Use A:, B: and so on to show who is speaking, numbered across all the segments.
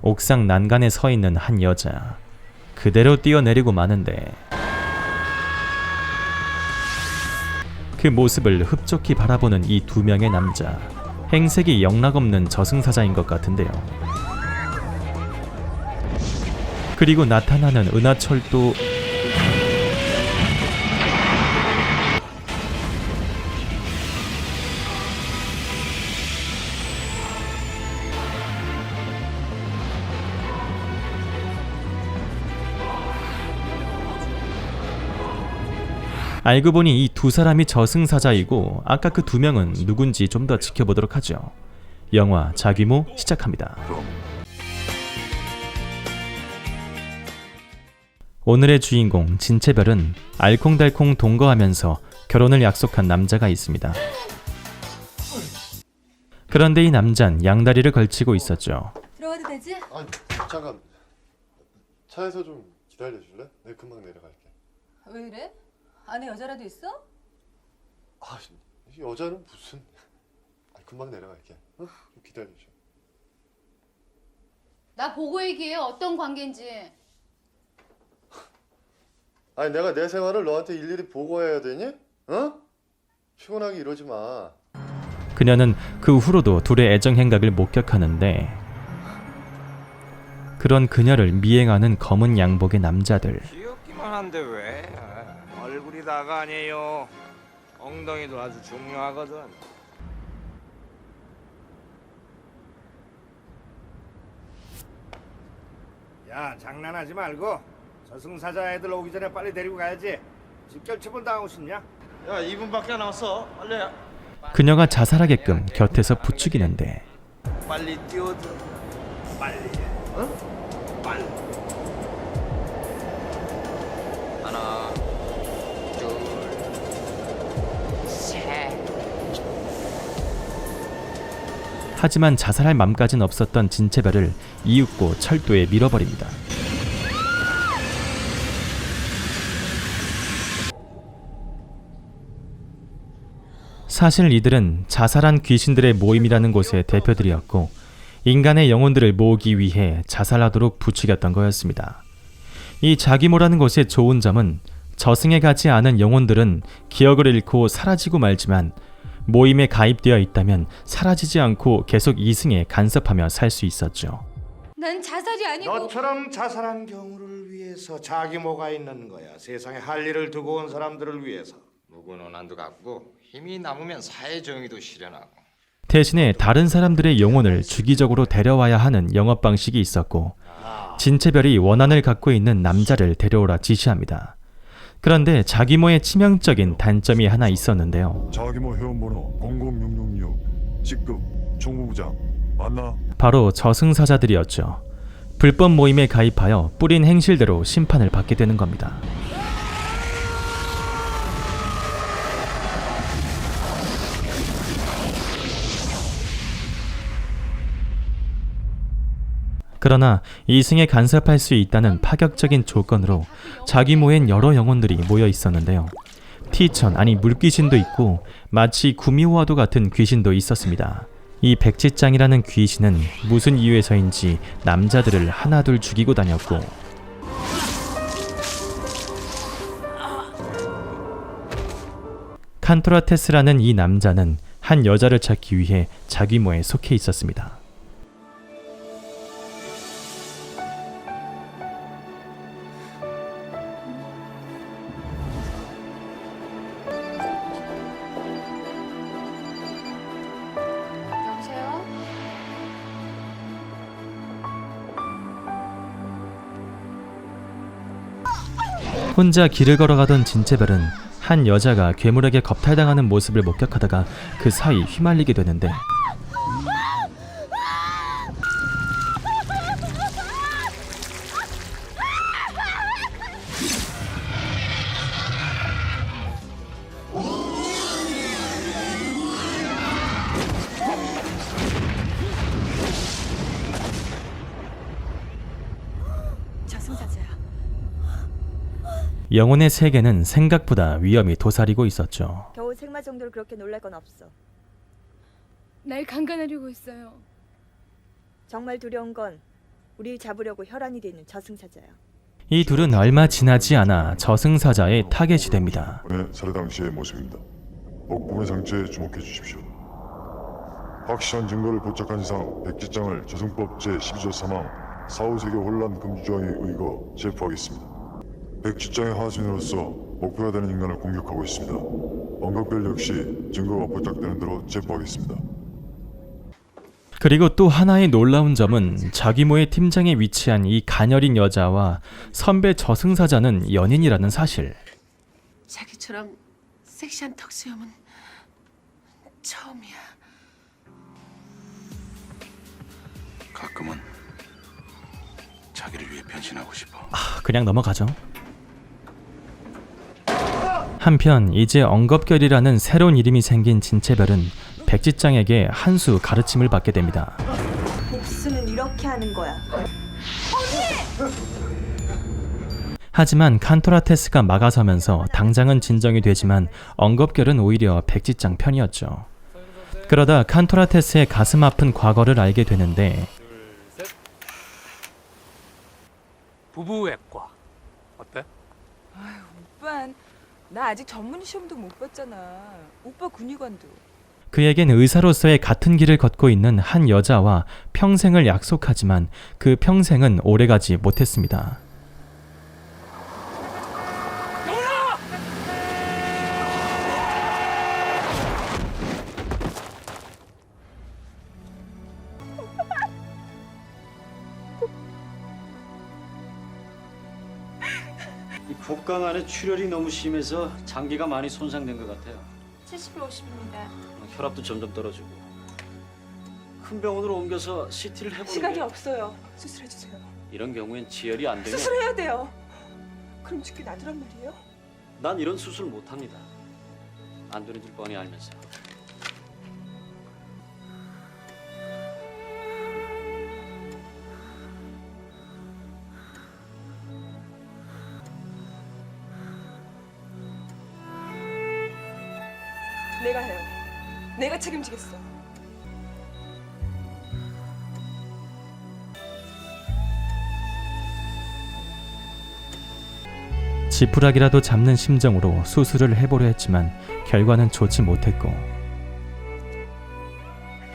A: 옥상 난간에 서 있는 한 여자. 그대로 뛰어내리고 마는데 그 모습을 흡족히 바라보는 이 두 명의 남자. 행색이 영락없는 저승사자인 것 같은데요. 그리고 나타나는 은하철도 알고 보니 이 두 사람이 저승사자이고 아까 그 두 명은 누군지 좀 더 지켜보도록 하죠. 영화 자귀모 시작합니다. 오늘의 주인공 진채별은 알콩달콩 동거하면서 결혼을 약속한 남자가 있습니다. 그런데 이 남잔 양다리를 걸치고 있었죠.
B: 들어가도 되지?
C: 아니 잠깐 차에서 좀 기다려줄래? 내가 금방 내려갈게.
B: 왜 이래? 안에 여자라도 있어?
C: 아 여자는 무슨? 금방 내려갈게. 좀 기다려줘.
D: 나 보고 얘기해. 어떤 관계인지.
C: 아니 내가 내 생활을 너한테 일일이 보고해야 되니? 어? 피곤하게 이러지 마.
A: 그녀는 그 후로도 둘의 애정 행각을 목격하는데 그런 그녀를 미행하는 검은 양복의 남자들.
E: 귀엽기만 한데 왜? 얼굴이 다가 아니에요. 엉덩이도 아주 중요하거든. 야, 장난하지 말고 저승사자 애들 오기 전에 빨리 데리고 가야지. 집결처분 당하고 싶냐? 야, 2분밖에 안 남았어. 빨리.
A: 그녀가 자살하게끔 곁에서 부추기는데
E: 빨리 뛰어들. 빨리. 어? 빨리. 하나, 둘, 셋.
A: 하지만 자살할 맘까진 없었던 진채별을 이윽고 철도에 밀어버립니다. 사실 이들은 자살한 귀신들의 모임이라는 곳의 대표들이었고 인간의 영혼들을 모으기 위해 자살하도록 부추겼던 거였습니다. 이 자귀모라는 곳의 좋은 점은 저승에 가지 않은 영혼들은 기억을 잃고 사라지고 말지만 모임에 가입되어 있다면 사라지지 않고 계속 이승에 간섭하며 살 수 있었죠.
D: 난 자살이 아니고.
E: 너처럼 자살한 경우를 위해서 자기모가 있는 거야. 세상에 할 일을 두고 온 사람들을 위해서. 누구는 안도 갚고 힘이 남으면 사회 정의도 실현하고.
A: 대신에 다른 사람들의 영혼을 주기적으로 데려와야 하는 영업 방식이 있었고 진채별이 원한을 갖고 있는 남자를 데려오라 지시합니다. 그런데 자귀모의 치명적인 단점이 하나 있었는데요.
F: 자귀모 회원번호 00666 직급 총무부장 맞나?
A: 바로 저승사자들이었죠. 불법 모임에 가입하여 뿌린 행실대로 심판을 받게 되는 겁니다. 그러나 이승에 간섭할 수 있다는 파격적인 조건으로 자귀모엔 여러 영혼들이 모여 있었는데요. 티천, 아니 물귀신도 있고 마치 구미호와도 같은 귀신도 있었습니다. 이 백지장이라는 귀신은 무슨 이유에서인지 남자들을 하나둘 죽이고 다녔고 칸토라테스라는 이 남자는 한 여자를 찾기 위해 자귀모에 속해 있었습니다.
D: 여보세요?
A: 혼자 길을 걸어가던 진채별은 한 여자가 괴물에게 겁탈당하는 모습을 목격하다가 그 사이 휘말리게 되는데
B: 저승사자야.
A: 영혼의 세계는 생각보다 위험이 도사리고 있었죠.
G: 겨우 생마 정도로 그렇게 놀랄 건 없어.
D: 날 강간하려고 했어요.
G: 정말 두려운 건 우리 잡으려고 혈안이 돼 있는 저승사자야.
A: 이 둘은 얼마 지나지 않아 저승사자의 타겟이 됩니다.
F: 이번의 살해 당시의 모습입니다. 복부의 상처에 주목해 주십시오. 확실한 증거를 포착한 이상 백지장을 저승법 제12조 사망 사후세계 혼란 금지조항에 의거 체포하겠습니다. 백지장의 하수인으로서 목표가 되는 인간을 공격하고 있습니다. 언급별 역시 증거가 포착되는 대로 체포하겠습니다.
A: 그리고 또 하나의 놀라운 점은 자기모의 팀장에 위치한 이 가녀린 여자와 선배 저승사자는 연인이라는 사실.
H: 자기처럼 섹시한 턱수염은 처음이야.
I: 가끔은 자기를 위해 변신하고 싶어.
A: 그냥 넘어가죠. 한편 이제 엉겁결이라는 새로운 이름이 생긴 진채별은 백지장에게 한 수 가르침을 받게 됩니다.
G: 복수는 이렇게 하는 거야.
A: 하지만 칸토라테스가 막아서면서 당장은 진정이 되지만 엉겁결은 오히려 백지장 편이었죠. 그러다 칸토라테스의 가슴 아픈 과거를 알게 되는데
J: 부부외과 어때?
K: 오빤 나 아직 전문 시험도 못 봤잖아. 오빠 군의관도.
A: 그에겐 의사로서의 같은 길을 걷고 있는 한 여자와 평생을 약속하지만 그 평생은 오래가지 못했습니다.
L: 이 복강 안에 출혈이 너무 심해서 장기가 많이 손상된 것 같아요.
H: 70에 50입니다.
L: 혈압도 점점 떨어지고. 큰 병원으로 옮겨서 CT를 해보는
K: 시간이
L: 게
K: 없어요. 수술해 주세요.
L: 이런 경우엔 지혈이 안 되면
K: 수술해야 돼요. 그럼 죽게 놔두란 말이에요?
L: 난 이런 수술 못 합니다. 안 되는 줄 뻔히 알면서.
K: 내가 해요. 내가 책임지겠어.
A: 지푸라기라도 잡는 심정으로 수술을 해보려 했지만 결과는 좋지 못했고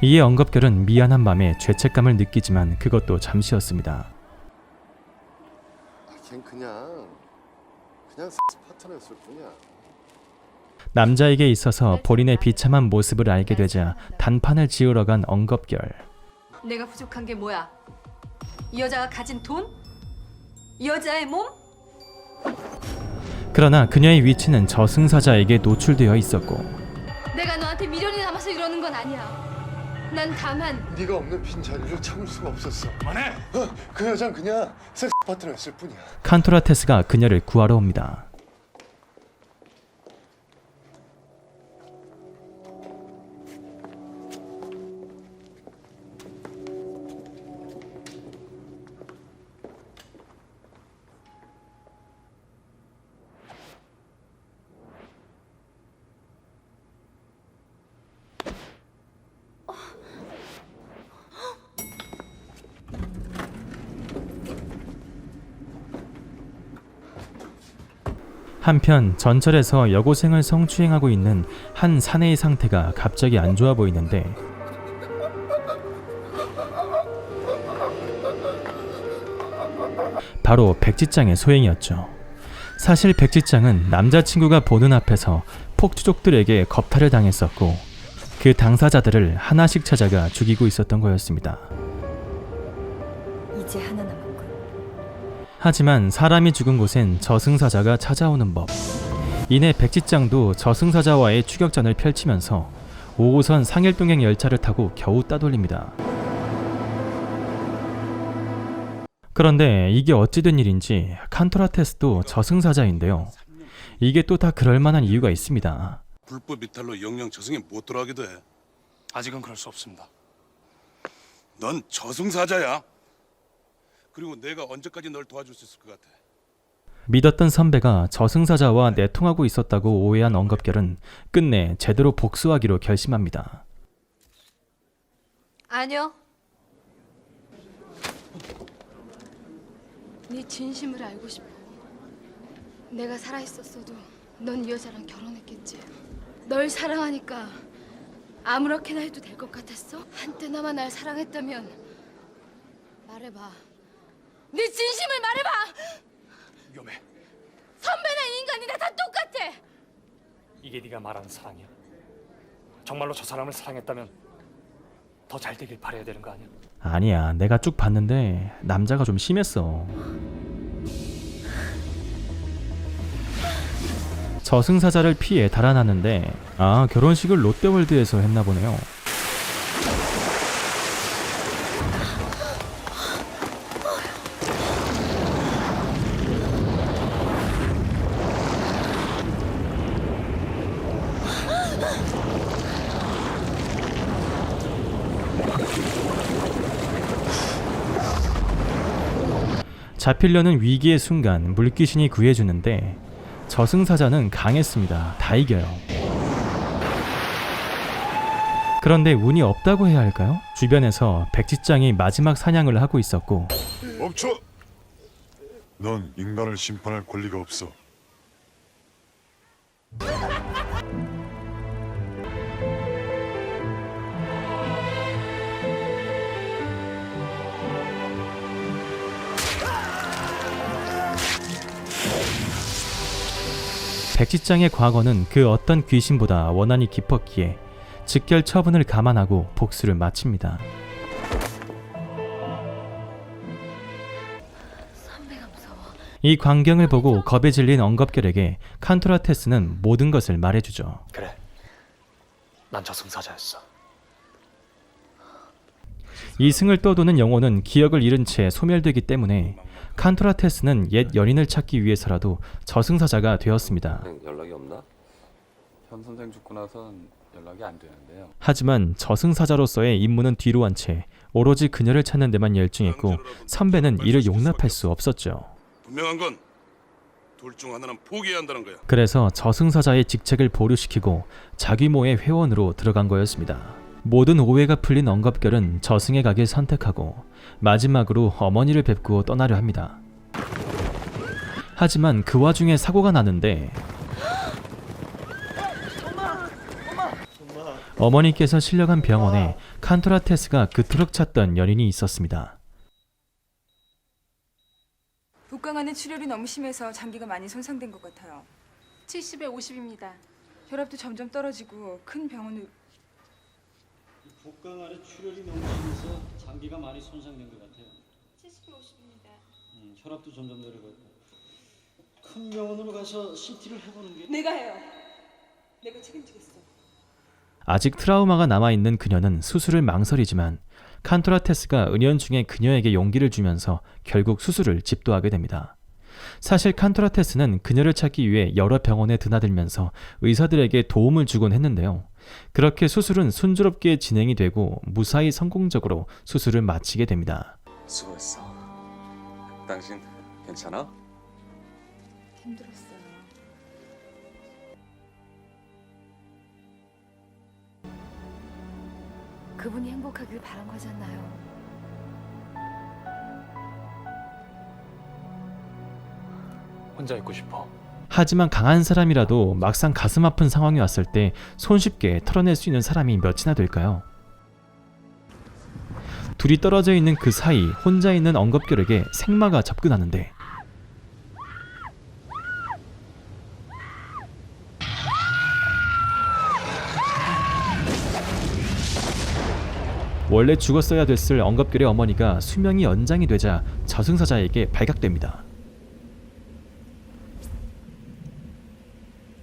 A: 이에 엉겁결은 미안한 맘에 죄책감을 느끼지만 그것도 잠시였습니다.
C: 걘 그냥 파트너였을 뿐이야.
A: 남자에게 있어서 본인의 비참한 모습을 알게 되자 단판을 지으러 간 엉겁결.
B: 내가 부족한 게 뭐야? 이 여자가 가진 돈? 이 여자의 몸?
A: 그러나 그녀의 위치는 저승사자에게 노출되어 있었고
D: 내가 너한테 미련이 남아서 이러는 건 아니야. 난 다만
C: 네가 없는 빈자리를 참을 수가 없었어. 그만해! 그 여잔 그냥 섹스 파트너였을 뿐이야.
A: 칸토라테스가 그녀를 구하러 옵니다. 한편 전철에서 여고생을 성추행하고 있는 한 사내의 상태가 갑자기 안 좋아 보이는데 바로 백지장의 소행이었죠. 사실 백지장은 남자친구가 보는 앞에서 폭주족들에게 겁탈을 당했었고 그 당사자들을 하나씩 찾아가 죽이고 있었던 거였습니다.
G: 이제 하나 남았군.
A: 하지만 사람이 죽은 곳엔 저승사자가 찾아오는 법. 이내 백지장도 저승사자와의 추격전을 펼치면서 5호선 상일동행 열차를 타고 겨우 따돌립니다. 그런데 이게 어찌된 일인지 칸토라테스도 저승사자인데요. 이게 또 다 그럴 만한 이유가 있습니다.
I: 불법 이탈로 영영 저승에 못 돌아가게 돼.
J: 아직은 그럴 수 없습니다.
I: 넌 저승사자야. 그리고 내가 언제까지 널 도와줄 수 있을 것 같아?
A: 믿었던 선배가 저승사자와 내통하고 있었다고 오해한 엉겁결은 끝내 제대로 복수하기로 결심합니다.
B: 아니요.
D: 네 진심을 알고 싶어. 내가 살아있었어도 넌 이 여자랑 결혼했겠지. 널 사랑하니까 아무렇게나 해도 될 것 같았어? 한때나마 날 사랑했다면 말해봐. 네 진심을 말해봐.
J: 위험해.
D: 선배나 인간이나 다 똑같아.
J: 이게 네가 말하는 사랑이야? 정말로 저 사람을 사랑했다면 더 잘 되길 바라야 되는 거 아니야?
A: 아니야, 내가 쭉 봤는데 남자가 좀 심했어. 저승사자를 피해 달아났는데 결혼식을 롯데월드에서 했나 보네요. 잡히려는 위기의 순간 물귀신이 구해주는데 저승사자는 강했습니다. 다 이겨요. 그런데 운이 없다고 해야 할까요? 주변에서 백지장이 마지막 사냥을 하고 있었고
F: 멈춰! 넌 인간을 심판할 권리가 없어.
A: 백지장의 과거는 그 어떤 귀신보다 원한이 깊었기에 즉결 처분을 감안하고 복수를 마칩니다.
D: 선배가 무서워.
A: 이 광경을 보고 겁에 질린 엉겁결에게 칸토라테스는 모든 것을 말해주죠.
J: 그래. 난 저승사자였어.
A: 이승을 떠도는 영혼은 기억을 잃은 채 소멸되기 때문에 칸토라테스는 옛 연인을 찾기 위해서라도 저승사자가 되었습니다.
L: 연락이 없나? 현 선생 죽고 나선 연락이 안 되는데요.
A: 하지만 저승사자로서의 임무는 뒤로 한 채 오로지 그녀를 찾는 데만 열중했고 선배는 이를 용납할 수 없었죠.
I: 분명한 건 둘 중 하나는 포기해야 한다는 거야.
A: 그래서 저승사자의 직책을 보류시키고 자귀모의 회원으로 들어간 거였습니다. 모든 오해가 풀린 엉겁결은 저승에 가길 선택하고 마지막으로 어머니를 뵙고 떠나려 합니다. 하지만 그 와중에 사고가 나는데 어머니께서 실려간 병원에 칸토라테스가 그토록 찾던 연인이 있었습니다.
K: 복강안의 출혈이 너무 심해서 장기가 많이 손상된 것 같아요.
H: 70에 50입니다.
K: 혈압도 점점 떨어지고 큰 병원을
L: 복강안에 출혈이 너무 심해서 장기가 많이 손상된 것 같아요.
H: 70에 50입니다.
L: 혈압도 점점 내려가고. 큰 병원으로 가서 CT를 해보는 게.
K: 내가 해요. 내가 책임지겠어.
A: 아직 트라우마가 남아있는 그녀는 수술을 망설이지만 칸토라테스가 은연중에 그녀에게 용기를 주면서 결국 수술을 집도하게 됩니다. 사실 칸토라테스는 그녀를 찾기 위해 여러 병원에 드나들면서 의사들에게 도움을 주곤 했는데요. 그렇게 수술은 순조롭게 진행이 되고 무사히 성공적으로 수술을 마치게 됩니다.
L: 수고했어. 당신 괜찮아?
K: 힘들었어요.
D: 그분이 행복하길 바란 거잖아요.
J: 혼자 있고 싶어.
A: 하지만 강한 사람이라도 막상 가슴 아픈 상황이 왔을 때 손쉽게 털어낼 수 있는 사람이 몇이나 될까요? 둘이 떨어져 있는 그 사이 혼자 있는 엉겁결에게 생마가 접근하는데 원래 죽었어야 됐을 엉겁결의 어머니가 수명이 연장이 되자 저승사자에게 발각됩니다.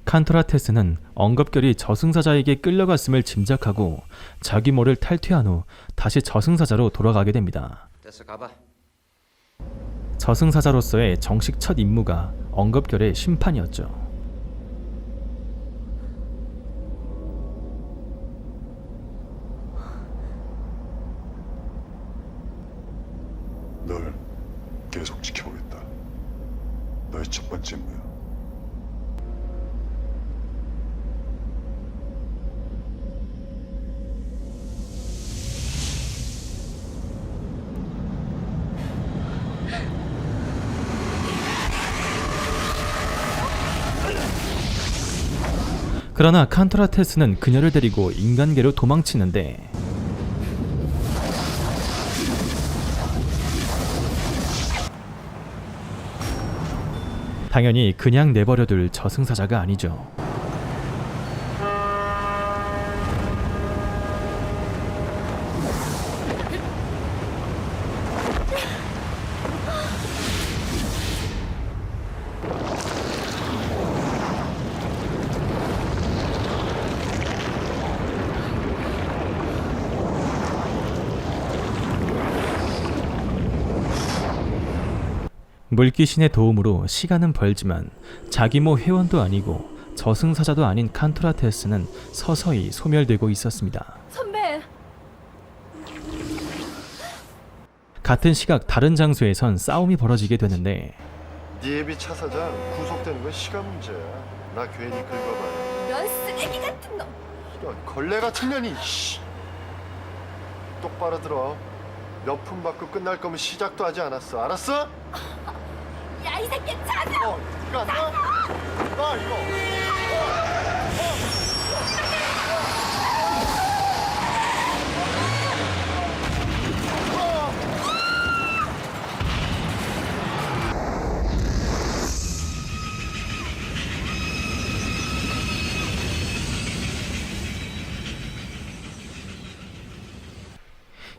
A: 칸토라테스는 엉겁결이 저승사자에게 끌려갔음을 짐작하고 자귀모를 탈퇴한 후 다시 저승사자로 돌아가게 됩니다.
E: 됐어, 가봐.
A: 저승사자로서의 정식 첫 임무가 엉겁결의 심판이었죠.
F: 널 계속 지켜보겠다. 너의 첫 번째 임무야.
A: 그러나 칸토라테스는 그녀를 데리고 인간계로 도망치는데 당연히 그냥 내버려둘 저승사자가 아니죠. 물귀신의 도움으로 시간은 벌지만 자기모 회원도 아니고 저승사자도 아닌 칸토라테스는 서서히 소멸되고 있었습니다.
D: 선배!
A: 같은 시각 다른 장소에선 싸움이 벌어지게 되는데
C: 네 애비 차 사장 구속되는 건 시간 문제야. 나 괜히 긁어봐요.
D: 이런 쓰레기 같은 놈!
C: 이런 걸레 같은 년이. 씨. 똑바로 들어. 몇 푼 받고 끝날 거면 시작도 하지 않았어. 알았어?
D: 야, 이 새끼 찾아!
C: 이거 안 나? 나 이거.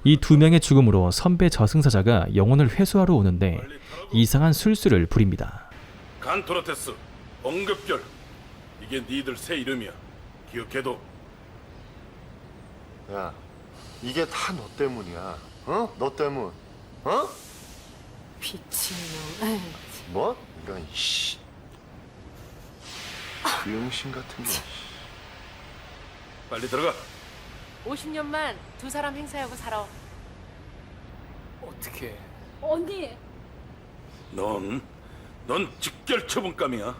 A: 이 두 명의 죽음으로 선배 저승사자가 영혼을 회수하러 오는데 이상한 술수를 부립니다.
I: 칸토라테스, 엉급결. 이게 니들 새 이름이야. 기억해둬.
C: 야, 이게 다 너 때문이야. 어? 너 때문. 어?
B: 미친놈.
C: 뭐? 이런 씨. 병신 같은 거.
I: 빨리 들어가.
B: 50년만 두 사람 행사하고 살아.
J: 어떻게?
D: 언니!
I: 넌 직결 처분감이야.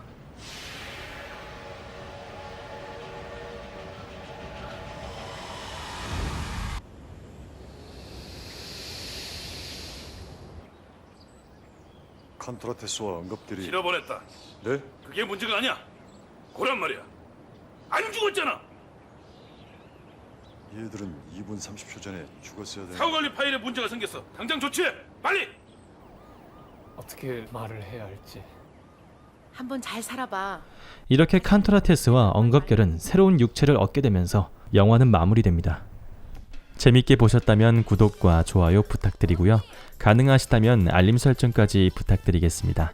F: 칸토라테스와 언급들이
I: 실어보냈다.
F: 네?
I: 그게 문제가 아니야. 고란 말이야. 안 죽었잖아.
F: 얘들은 2분 30초 전에 죽었어야 되는.
I: 사후관리 파일에 문제가 생겼어. 당장 조치해. 빨리.
J: 어떻게 말을 해야 할지.
B: 한번 잘 살아봐.
A: 이렇게 칸토라테스와 엉겁결은 새로운 육체를 얻게 되면서 영화는 마무리됩니다. 재밌게 보셨다면 구독과 좋아요 부탁드리고요. 가능하시다면 알림 설정까지 부탁드리겠습니다.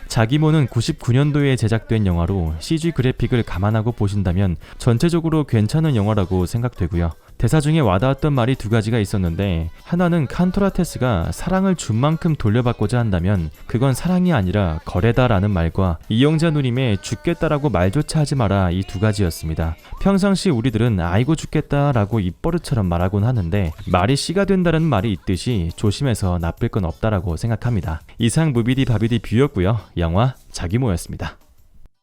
A: 자기모는 99년도에 제작된 영화로 CG 그래픽을 감안하고 보신다면 전체적으로 괜찮은 영화라고 생각되고요. 대사 중에 와닿았던 말이 두 가지가 있었는데, 하나는 칸토라테스가 사랑을 준 만큼 돌려받고자 한다면 그건 사랑이 아니라 거래다라는 말과 이영자 누님의 죽겠다라고 말조차 하지 마라, 이 두 가지였습니다. 평상시 우리들은 아이고 죽겠다라고 입버릇처럼 말하곤 하는데 말이 씨가 된다는 말이 있듯이 조심해서 나쁠 건 없다라고 생각합니다. 이상 무비디 바비디 뷰였고요. 영화 자기모였습니다.